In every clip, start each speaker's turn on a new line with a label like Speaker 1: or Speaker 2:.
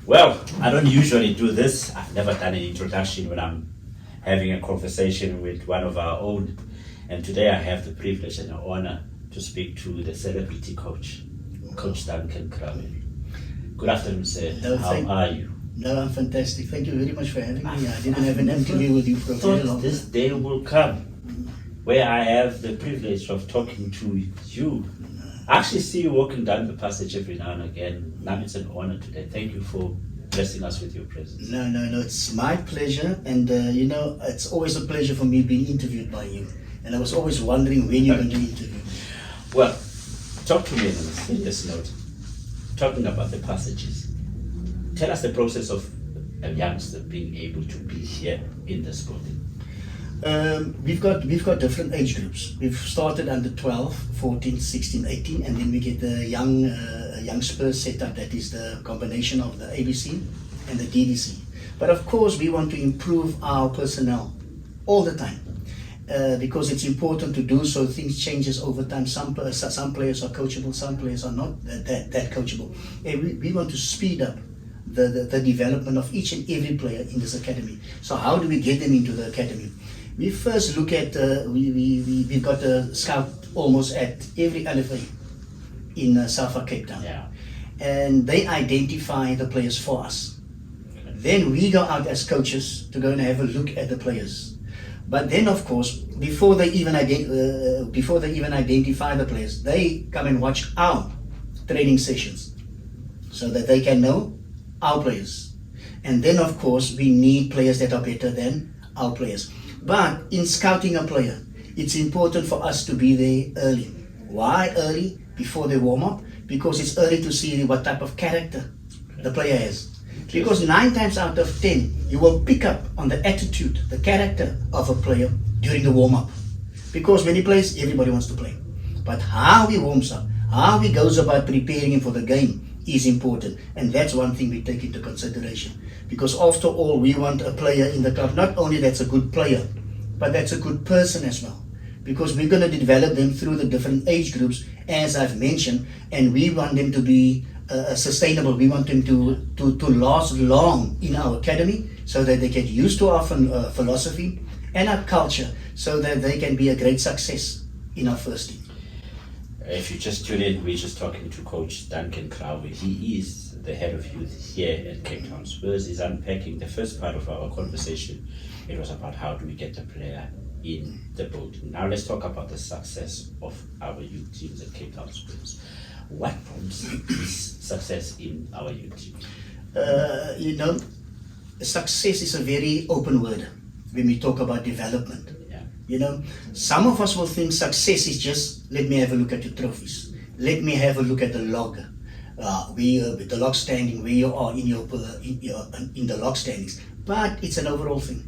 Speaker 1: Well, I don't usually do this. I've never done an introduction when I'm having a conversation with one of our own. And today I have the privilege and the honor to speak to the celebrity coach, Coach Duncan Crowie. Good afternoon, sir. How are you?
Speaker 2: No, I'm fantastic. Thank you very much for having me. I didn't have an interview with you for a very long
Speaker 1: This day will come where I have the privilege of talking to you. I actually see you walking down the passage every now and again. Now it's an honor today. Thank you for blessing us with your presence.
Speaker 2: No, it's my pleasure. And, it's always a pleasure for me being interviewed by you. And I was always wondering when you're going to interview me.
Speaker 1: Well, talk to me on a serious note. Talking about the passages. Tell us the process of a youngster being able to be here in this building.
Speaker 2: We've got different age groups. We've started under 12, 14, 16, 18, and then we get the young Spurs set up. That is the combination of the ABC and the DDC. But of course, we want to improve our personnel all the time. Because it's important to do so. Things changes over time. Some players are coachable, some players are not that coachable. And we want to speed up the development of each and every player in this academy. So how do we get them into the academy? We first look at, we've got a scout almost at every LFA in South Cape Town.
Speaker 1: Yeah.
Speaker 2: And they identify the players for us. Then we go out as coaches to go and have a look at the players. But then, of course, before they even identify the players, they come and watch our training sessions so that they can know our players. And then, of course, we need players that are better than our players. But in scouting a player, it's important for us to be there early. Why early? Before they warm up? Because it's early to see what type of character the player has. Because 9 times out of 10, you will pick up on the attitude, the character of a player during the warm-up. Because when he plays, everybody wants to play. But how he warms up, how he goes about preparing him for the game is important. And that's one thing we take into consideration. Because after all, we want a player in the club, not only that's a good player, but that's a good person as well. Because we're going to develop them through the different age groups, as I've mentioned, and we want them to be sustainable. We want them to last long in our academy so that they get used to our philosophy and our culture so that they can be a great success in our first team.
Speaker 1: If you just tune in, we're just talking to Coach Duncan Crowie. He is the head of youth here at Cape Town Spurs. He's unpacking the first part of our conversation. It was about how do we get the player in the building. Now let's talk about the success of our youth teams at Cape Town Spurs. What prompts this success in our youth team?
Speaker 2: Success is a very open word when we talk about development.
Speaker 1: Yeah.
Speaker 2: Some of us will think success is just, let me have a look at your trophies. Let me have a look at the log. With the log standing, where you are in the log standings. But it's an overall thing.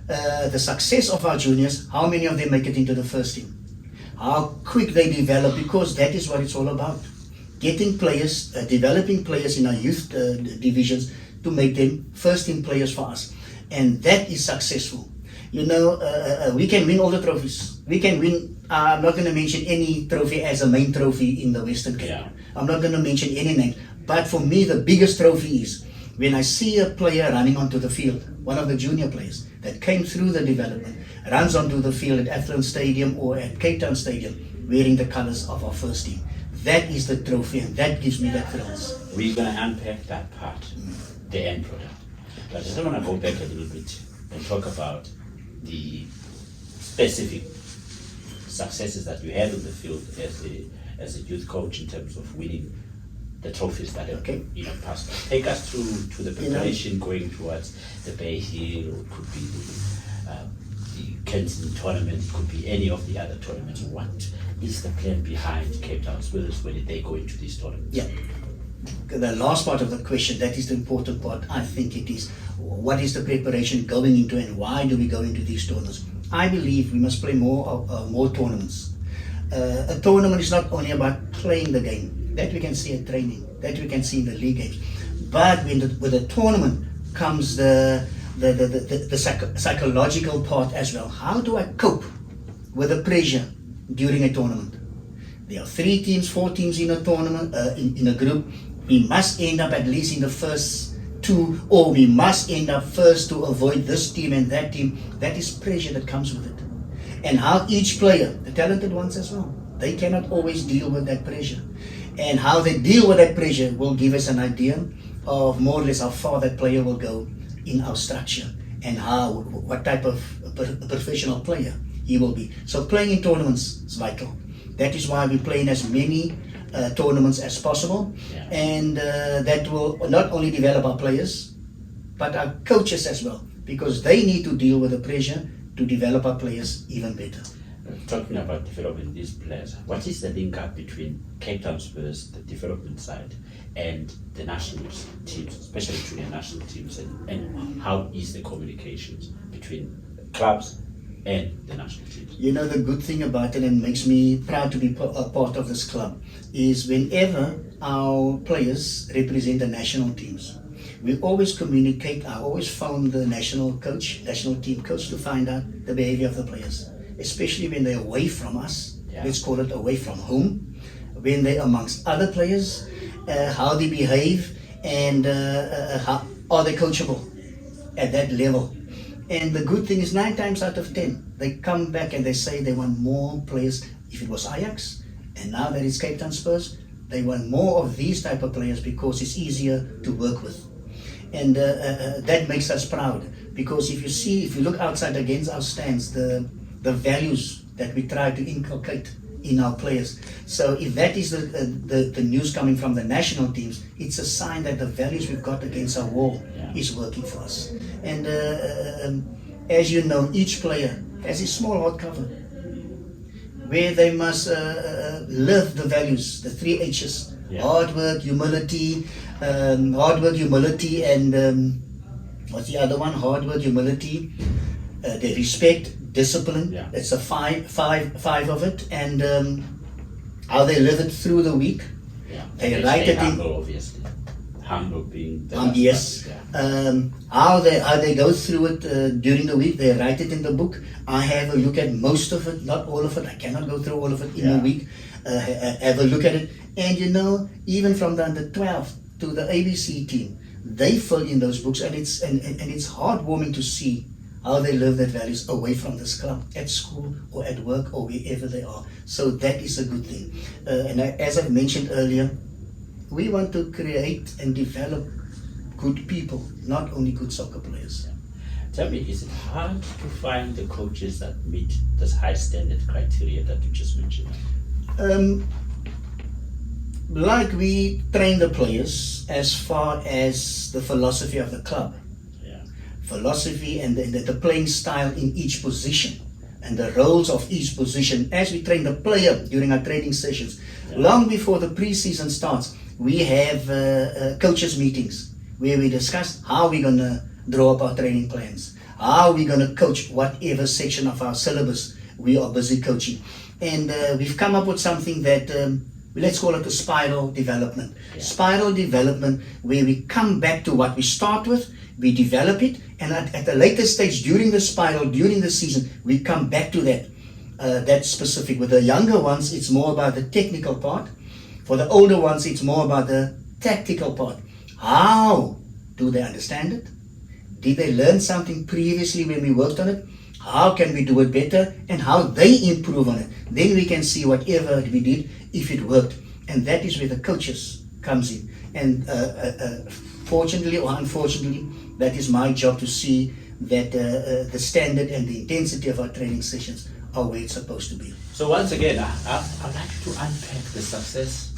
Speaker 2: The success of our juniors, how many of them make it into the first team? How quick they develop, because that is what it's all about. Getting players, developing players in our youth divisions to make them first team players for us. And that is successful. We can win all the trophies. We can win, I'm not going to mention any trophy as a main trophy in the Western Cape.
Speaker 1: Yeah.
Speaker 2: I'm not going to mention any name. But for me, the biggest trophy is when I see a player running onto the field, one of the junior players that came through the development, runs onto the field at Athlone Stadium or at Cape Town Stadium wearing the colours of our first team. That is the trophy, and that gives me that thrills.
Speaker 1: We're going to unpack that part, the end product. But I just want to go back a little bit and talk about the specific successes that you had on the field as a youth coach in terms of winning the trophies that have passed on. Take us through to the preparation going towards the Bay Hill, it could be the Kensington tournament, it could be any of the other tournaments. What is the plan behind Cape Town Spurs when they go into these tournaments?
Speaker 2: Yeah. The last part of the question, that is the important part. I think it is, what is the preparation going into and why do we go into these tournaments? I believe we must play more tournaments. A tournament is not only about playing the game. That we can see at training, that we can see in the league games. But with the tournament comes the psychological part as well. How do I cope with the pressure during a tournament? There are 3 teams, 4 teams in a tournament, in a group. We must end up at least in the first two, or we must end up first to avoid this team and that team. That is pressure that comes with it. And how each player, the talented ones as well, they cannot always deal with that pressure. And how they deal with that pressure will give us an idea of more or less how far that player will go in our structure and what type of professional player he will be. So playing in tournaments is vital. That is why we play in as many tournaments as possible, and that will not only develop our players, but our coaches as well, because they need to deal with the pressure to develop our players even better.
Speaker 1: Talking about developing these players, what is the link up between Cape Town Spurs, the development side, and the national teams, especially junior national teams, and how is the communications between clubs and the national teams?
Speaker 2: You know, the good thing about it, and makes me proud to be a part of this club, is whenever our players represent the national teams, we always communicate. I always phone the national team coach to find out the behavior of the players, especially when they're away from us. Let's call it away from home. When they're amongst other players, how they behave, and how are they coachable at that level. And the good thing is 9 times out of 10, they come back and they say they want more players. If it was Ajax, and now that it's Cape Town Spurs, they want more of these type of players because it's easier to work with. And that makes us proud, because if you look outside against our stands, the values that we try to inculcate in our players. So if that is the news coming from the national teams, it's a sign that the values we've got against our wall is working for us. And as you know, each player has a small hardcover where they must live the values, the 3 H's: hard work, humility, and what's the other one? Hard work, humility, the respect, discipline. It's a five of it, and how they live it through the week. They write it in.
Speaker 1: Obviously, humble being the
Speaker 2: yes. How they go through it during the week. They write it in the book. I have a look at most of it, not all of it. I cannot go through all of it in a week. Have a look at it, and you know, even from the under 12 to the ABC team, they fill in those books, and it's heartwarming to see how they live their values away from this club, at school or at work or wherever they are. So that is a good thing. As I mentioned earlier, we want to create and develop good people, not only good soccer players.
Speaker 1: Tell me, is it hard to find the coaches that meet this high standard criteria that you just mentioned?
Speaker 2: Like we train the players as far as the philosophy of the club. Philosophy and the playing style in each position and the roles of each position as we train the player during our training sessions. Long before the pre-season starts, we have coaches meetings where we discuss how we're going to draw up our training plans, how we're going to coach whatever section of our syllabus we are busy coaching. And we've come up with something that let's call it a spiral development. Spiral development, where we come back to what we start with, we develop it, and at a later stage during the spiral, during the season, we come back to that specific. With the younger ones, it's more about the technical part. For the older ones, it's more about the tactical part. How do they understand it? Did they learn something previously when we worked on it? How can we do it better, and how they improve on it? Then we can see whatever we did, if it worked. And that is where the coaches comes in. And fortunately or unfortunately, that is my job to see that the standard and the intensity of our training sessions are where it's supposed to be.
Speaker 1: So once again, I'd like to unpack the success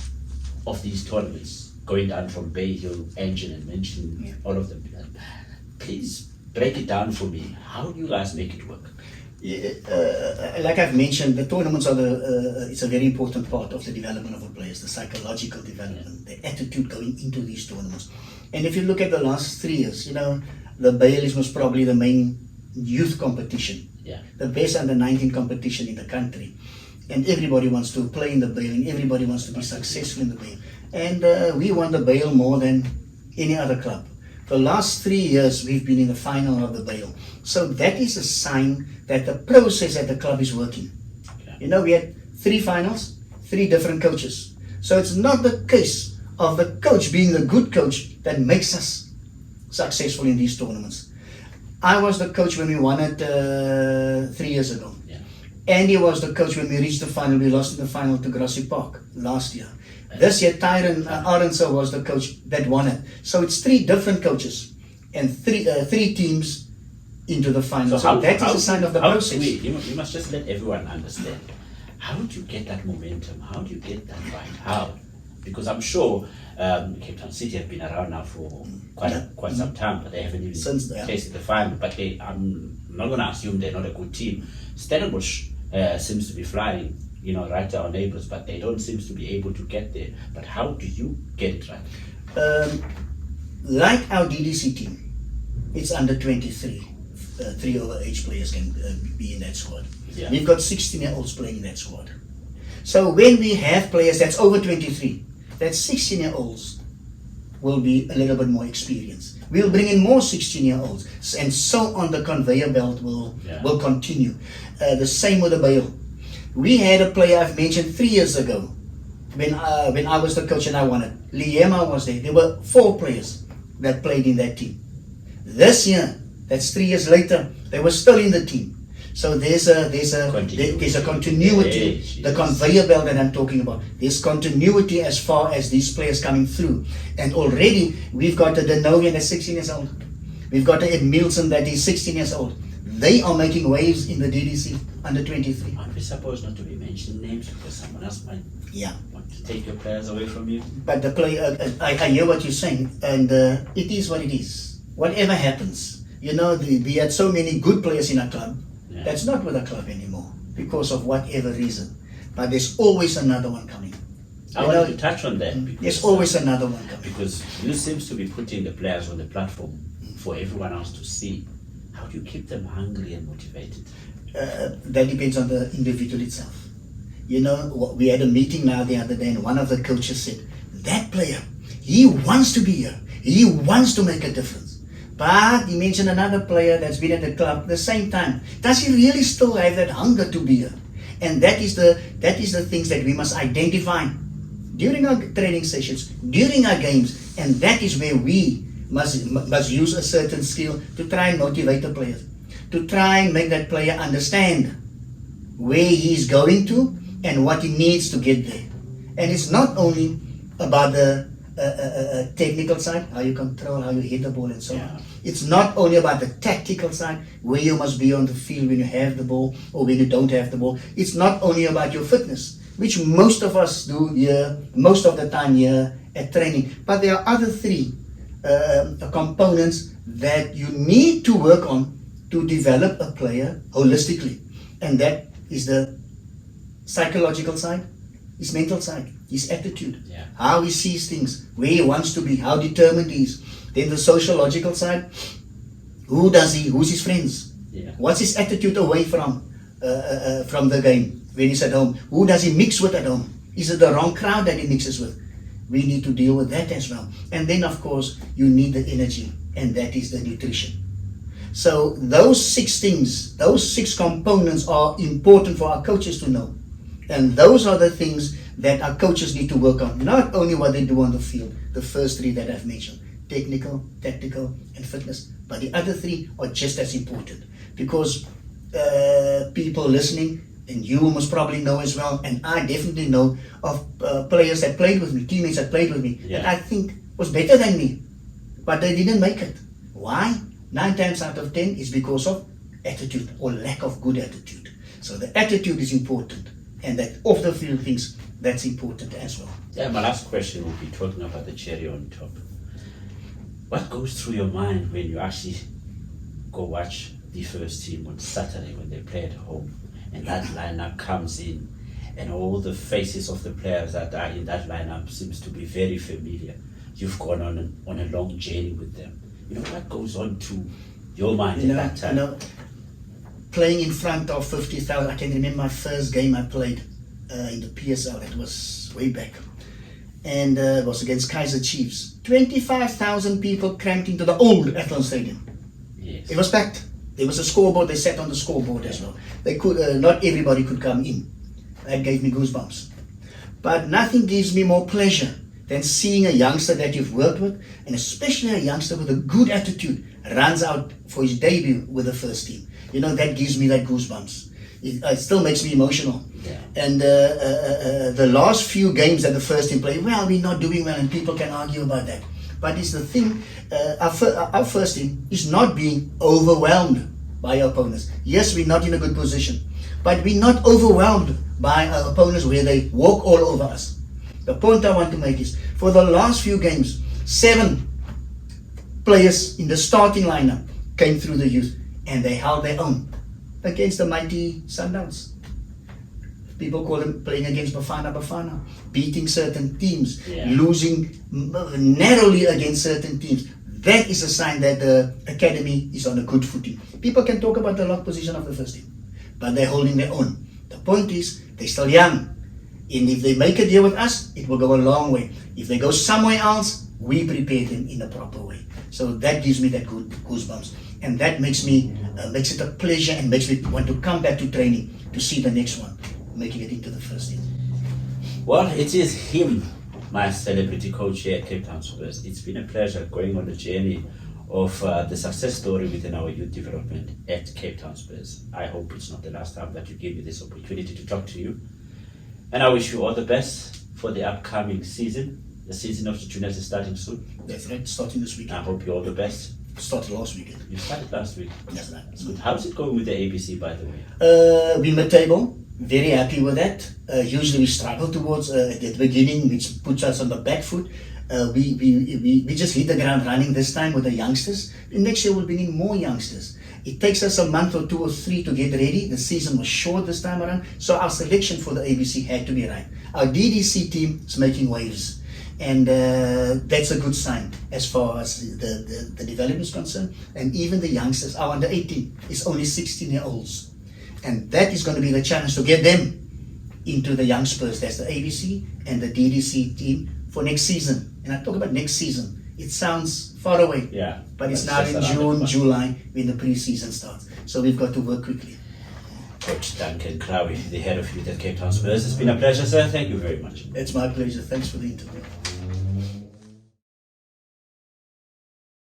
Speaker 1: of these tournaments, going down from Bay Hill, Engine, and mention all of them. Please break it down for me. How do you guys make it work?
Speaker 2: Like I've mentioned, the tournaments are it's a very important part of the development of the players, the psychological development, the attitude going into these tournaments. And if you look at the last 3 years, you know, the Baileys was probably the main youth competition, the best under 19 competition in the country. And everybody wants to play in the Bail, and everybody wants to be successful in the Bail. And we won the Bail more than any other club. For the last 3 years, we've been in the final of the Bail. So that is a sign that the process at the club is working. You know, we had 3 finals, 3 different coaches. So it's not the case of the coach being the good coach that makes us successful in these tournaments. I was the coach when we won it 3 years ago.
Speaker 1: Yeah.
Speaker 2: Andy was the coach when we reached the final. We lost in the final to Grassy Park last year. This year, Tyron Arendse was the coach that won it. So it's 3 different coaches and three teams into the final. So that is a sign of the process.
Speaker 1: You must just let everyone understand. How do you get that momentum? How do you get that right? How? Because I'm sure Cape Town City have been around now for quite some time, but they haven't even tasted the final. But I'm not going to assume they're not a good team. Stellenbosch seems to be flying, right to our neighbors, but they don't seem to be able to get there. But how do you get it right?
Speaker 2: Like our DDC team, it's under 23. 3 overage players can be in that squad.
Speaker 1: Yeah.
Speaker 2: We've got 16-year-olds playing in that squad. So when we have players that's over 23, that 16-year-olds will be a little bit more experienced. We'll bring in more 16-year-olds, and so on. The conveyor belt will continue. The same with the Bale. We had a player I've mentioned 3 years ago when I was the coach and I won it. Liema was there. There were 4 players that played in that team. This year, that's 3 years later, they were still in the team. So there's a continuity, the conveyor belt that I'm talking about. There's continuity as far as these players coming through. And already we've got a Denovian that's 16 years old. We've got a Ed Milson that is 16 years old. They are making waves in the DDC under 23.
Speaker 1: Aren't we supposed not to be mentioning names because someone else might want to take your players away from you?
Speaker 2: But the player, I hear what you're saying, and it is what it is. Whatever happens, we had so many good players in our club. That's not with the club anymore because of whatever reason. But there's always another one coming.
Speaker 1: I want to touch on that. Because,
Speaker 2: there's always another one coming.
Speaker 1: Because you seem to be putting the players on the platform for everyone else to see. How do you keep them hungry and motivated?
Speaker 2: That depends on the individual itself. We had a meeting now the other day and one of the coaches said, that player, he wants to be here. He wants to make a difference. But he mentioned another player that's been at the club at the same time. Does he really still have that hunger to be here? And that is the things that we must identify during our training sessions, during our games, and that is where we must use a certain skill to try and motivate the players, to try and make that player understand where he's going to and what he needs to get there. And it's not only about the technical side, how you control, how you hit the ball and so on. It's not only about the tactical side, where you must be on the field when you have the ball or when you don't have the ball. It's not only about your fitness, which most of us do here, most of the time here at training. But there are other 3 components that you need to work on to develop a player holistically. And that is the psychological side, his mental side, his attitude, how he sees things, where he wants to be, how determined he is. Then the sociological side, who's his friends? What's his attitude away from the game when he's at home? Who does he mix with at home? Is it the wrong crowd that he mixes with? We need to deal with that as well. And then of course you need the energy, and that is the nutrition. So those 6 things, those 6 components are important for our coaches to know. And those are the things that our coaches need to work on. Not only what they do on the field, the first 3 that I've mentioned, technical, tactical, and fitness, but the other 3 are just as important. Because people listening, and you must probably know as well, and I definitely know of players that played with me, teammates that played with me, that I think was better than me, but they didn't make it. Why? 9 times out of 10 is because of attitude or lack of good attitude. So the attitude is important, and that off the field things, that's important as well.
Speaker 1: My last question will be talking about the cherry on top. What goes through your mind when you actually go watch the first team on Saturday when they play at home, and that lineup comes in, and all the faces of the players that are in that lineup seems to be very familiar? You've gone on a long journey with them. What goes on to your mind at that time?
Speaker 2: Playing in front of 50,000, I can remember my first game I played in the PSL. It was way back, and it was against Kaizer Chiefs. 25,000 people cramped into the old Athlone Stadium. It was packed. There was a scoreboard. They sat on the scoreboard as well. They could not everybody could come in. That gave me goosebumps. But nothing gives me more pleasure than seeing a youngster that you've worked with, and especially a youngster with a good attitude, runs out for his debut with the first team. You know, that gives me that goosebumps. It still makes me emotional.
Speaker 1: Yeah.
Speaker 2: And the last few games that the first team play, well, we're not doing well, and people can argue about that. But it's the thing, our first team is not being overwhelmed by our opponents. Yes, we're not in a good position, but we're not overwhelmed by our opponents where they walk all over us. The point I want to make is, for the last few games, 7 players in the starting lineup came through the youth, and they held their own against the mighty Sundowns. People call them playing against Bafana, beating certain teams, losing narrowly against certain teams. That is a sign that the academy is on a good footing. People can talk about the lock position of the first team, but they're holding their own. The point is, they're still young. And if they make a deal with us, it will go a long way. If they go somewhere else, we prepare them in a proper way. So that gives me that good goosebumps. And that makes it a pleasure and makes me want to come back to training to see the next one, making it into the first team.
Speaker 1: Well, it is him, my celebrity coach here at Cape Town Spurs. It's been a pleasure going on the journey of the success story within our youth development at Cape Town Spurs. I hope it's not the last time that you give me this opportunity to talk to you. And I wish you all the best for the upcoming season. The season of the juniors is starting soon.
Speaker 2: That's right, starting this weekend.
Speaker 1: I hope you all the best.
Speaker 2: Started last weekend.
Speaker 1: You started last week.
Speaker 2: Yes, right.
Speaker 1: That's good. How's it going with the ABC, by the way?
Speaker 2: We mid-table. Very happy with that. Usually we struggle towards at the beginning, which puts us on the back foot. We just hit the ground running this time with the youngsters. And next year we'll bring in more youngsters. It takes us a month or 2 or 3 to get ready. The season was short this time around, so our selection for the ABC had to be right. Our DDC team is making waves, and that's a good sign as far as the development is concerned. And even the youngsters, our under 18 is only 16-year-olds, and that is going to be the challenge to get them into the young Spurs. That's the ABC and the DDC team for next season. And I talk about next season. It sounds far away,
Speaker 1: yeah,
Speaker 2: but it's now in June, July, when the pre-season starts. So we've got to work quickly.
Speaker 1: Coach Duncan Crowie, the head of youth at Cape Town Spurs. It's been a pleasure, sir. Thank you very much.
Speaker 2: It's my pleasure. Thanks for the interview.